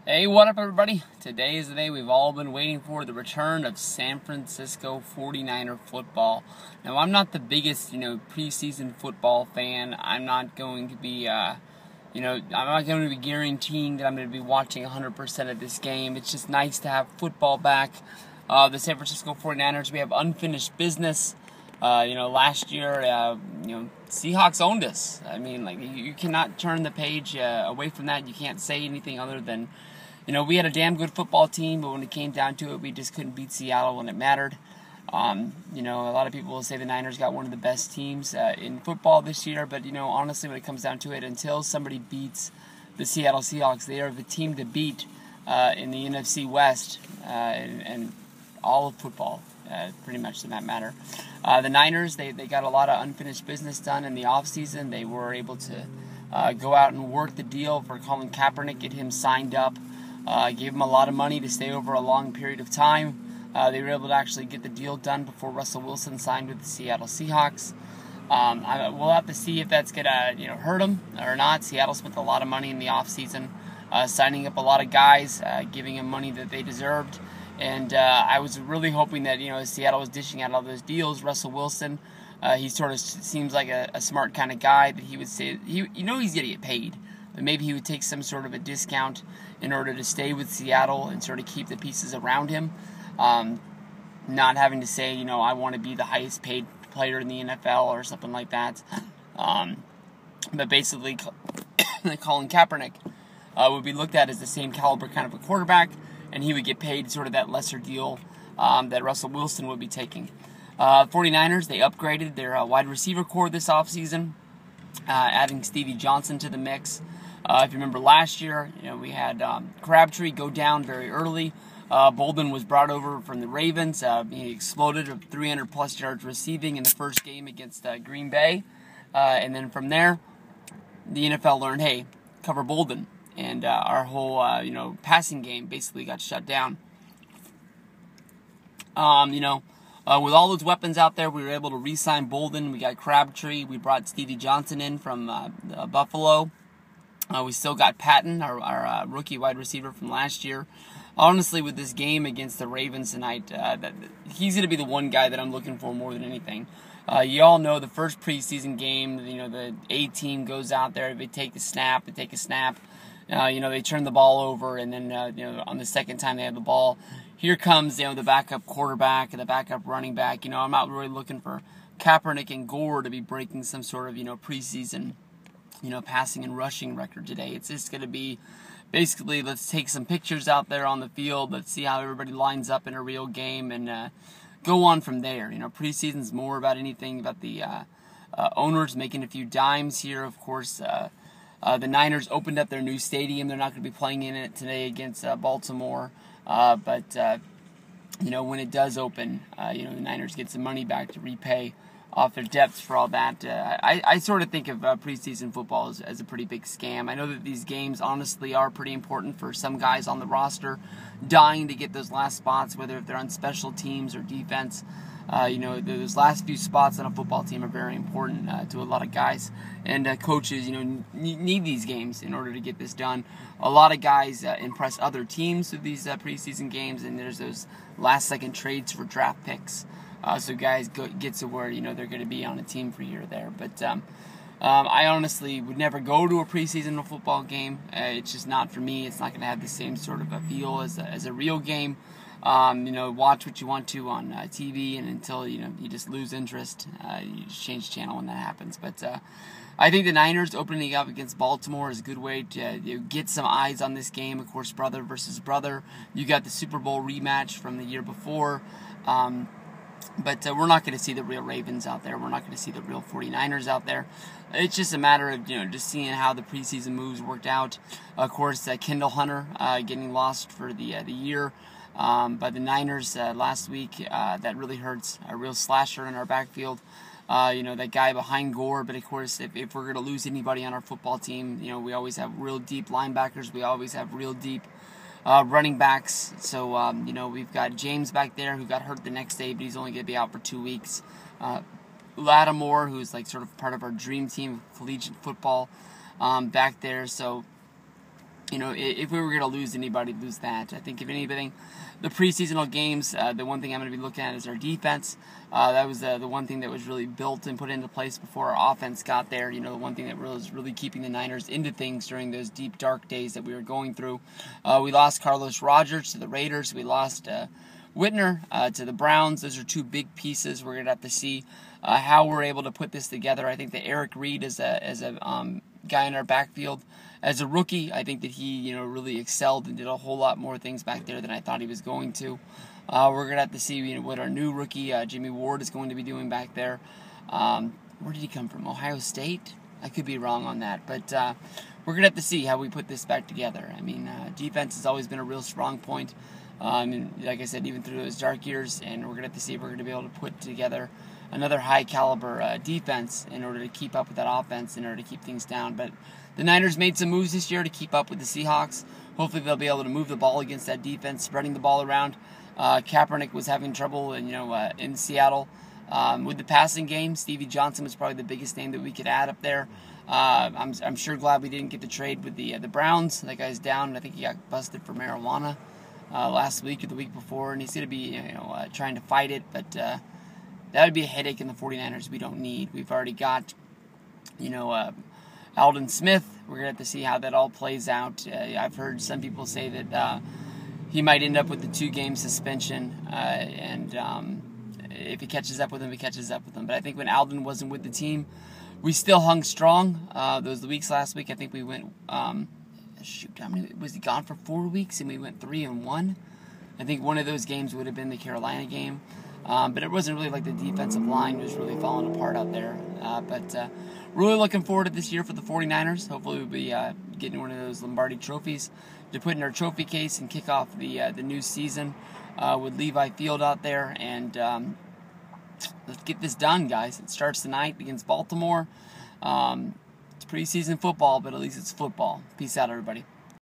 Hey, what up, everybody? Today is the day we've all been waiting for, the return of San Francisco 49er football. Now, I'm not the biggest, preseason football fan. I'm not going to be, I'm not going to be guaranteeing that I'm going to be watching 100% of this game. It's just nice to have football back. The San Francisco 49ers, we have unfinished business. Last year, Seahawks owned us. I mean, you cannot turn the page away from that. You can't say anything other than, we had a damn good football team, but when it came down to it, we just couldn't beat Seattle when it mattered. A lot of people will say the Niners got one of the best teams in football this year, but, honestly, when it comes down to it, until somebody beats the Seattle Seahawks, they are the team to beat in the NFC West and all of football. Pretty much in that matter. The Niners, they got a lot of unfinished business done in the offseason. They were able to go out and work the deal for Colin Kaepernick, get him signed up, gave him a lot of money to stay over a long period of time. They were able to actually get the deal done before Russell Wilson signed with the Seattle Seahawks. We'll have to see if that's going to hurt him or not. Seattle spent a lot of money in the offseason, signing up a lot of guys, giving them money that they deserved. And I was really hoping that, as Seattle was dishing out all those deals, Russell Wilson, he sort of seems like a smart kind of guy, that he would say, he's going to get paid, but maybe he would take some sort of a discount in order to stay with Seattle and sort of keep the pieces around him. Not having to say, I want to be the highest paid player in the NFL or something like that. But basically, Colin Kaepernick would be looked at as the same caliber kind of a quarterback, and he would get paid sort of that lesser deal that Russell Wilson would be taking. 49ers, they upgraded their wide receiver core this offseason, adding Stevie Johnson to the mix. If you remember last year, we had Crabtree go down very early. Bolden was brought over from the Ravens. He exploded of 300-plus yards receiving in the first game against Green Bay. And then from there, the NFL learned, hey, cover Bolden. And our whole, passing game basically got shut down. With all those weapons out there, we were able to re-sign Bolden. We got Crabtree. We brought Stevie Johnson in from Buffalo. We still got Patton, our rookie wide receiver from last year. Honestly, with this game against the Ravens tonight, he's going to be the one guy that I'm looking for more than anything. You all know the first preseason game, the A team goes out there, they take a snap. They turn the ball over, and then, on the second time they have the ball, here comes, the backup quarterback and the backup running back. I'm not really looking for Kaepernick and Gore to be breaking some sort of, preseason, passing and rushing record today. It's just going to be basically, let's take some pictures out there on the field. Let's see how everybody lines up in a real game and go on from there. Preseason's more about anything about the owners making a few dimes here, of course. The Niners opened up their new stadium. They're not going to be playing in it today against Baltimore. But when it does open, the Niners get some money back to repay off their debts for all that. I sort of think of preseason football as a pretty big scam. I know that these games honestly are pretty important for some guys on the roster, dying to get those last spots, whether if they're on special teams or defense. Those last few spots on a football team are very important to a lot of guys. And coaches, need these games in order to get this done. A lot of guys impress other teams with these preseason games, and there's those last-second trades for draft picks. So guys get to where, they're going to be on a team for a year there. But I honestly would never go to a preseason football game. It's just not for me. It's not going to have the same sort of a feel as a real game. Watch what you want to on TV, and until you just lose interest, you just change channel when that happens. But I think the Niners opening up against Baltimore is a good way to get some eyes on this game. Of course, brother versus brother. You got the Super Bowl rematch from the year before. But we're not going to see the real Ravens out there. We're not going to see the real 49ers out there. It's just a matter of, just seeing how the preseason moves worked out. Of course, Kendall Hunter getting lost for the year by the Niners last week. That really hurts. A real slasher in our backfield. That guy behind Gore. But, of course, if we're going to lose anybody on our football team, we always have real deep linebackers. We always have real deep running backs. So, we've got James back there who got hurt the next day, but he's only going to be out for 2 weeks. Lattimore, who's like sort of part of our dream team of collegiate football, back there. So, if we were going to lose anybody, lose that. I think if anything, the preseasonal games, the one thing I'm going to be looking at is our defense. That was the one thing that was really built and put into place before our offense got there. The one thing that was really keeping the Niners into things during those deep, dark days that we were going through. We lost Carlos Rogers to the Raiders. We lost Whitner to the Browns. Those are two big pieces. We're going to have to see how we're able to put this together. I think that Eric Reed is a guy in our backfield. As a rookie, I think that he, really excelled and did a whole lot more things back there than I thought he was going to. We're going to have to see what our new rookie, Jimmy Ward, is going to be doing back there. Where did he come from? Ohio State? I could be wrong on that. But we're going to have to see how we put this back together. Defense has always been a real strong point. And like I said, even through those dark years, and we're going to have to see if we're going to be able to put together another high-caliber defense in order to keep up with that offense, in order to keep things down. But the Niners made some moves this year to keep up with the Seahawks. Hopefully they'll be able to move the ball against that defense, spreading the ball around. Kaepernick was having trouble, in Seattle. With the passing game, Stevie Johnson was probably the biggest name that we could add up there. I'm sure glad we didn't get the trade with the Browns. That guy's down. I think he got busted for marijuana last week or the week before, and he's going to be trying to fight it. But that would be a headache in the 49ers we don't need. We've already got, Aldon Smith. We're going to have to see how that all plays out. I've heard some people say that he might end up with the 2-game suspension, and if he catches up with him, he catches up with him. But I think when Aldon wasn't with the team, we still hung strong. Those weeks last week, I think we went, how many, was he gone for 4 weeks, and we went 3-1? I think one of those games would have been the Carolina game. But it wasn't really like the defensive line was really falling apart out there. But really looking forward to this year for the 49ers. Hopefully we'll be getting one of those Lombardi trophies to put in our trophy case and kick off the new season with Levi Field out there. And let's get this done, guys. It starts tonight against Baltimore. It's preseason football, but at least it's football. Peace out, everybody.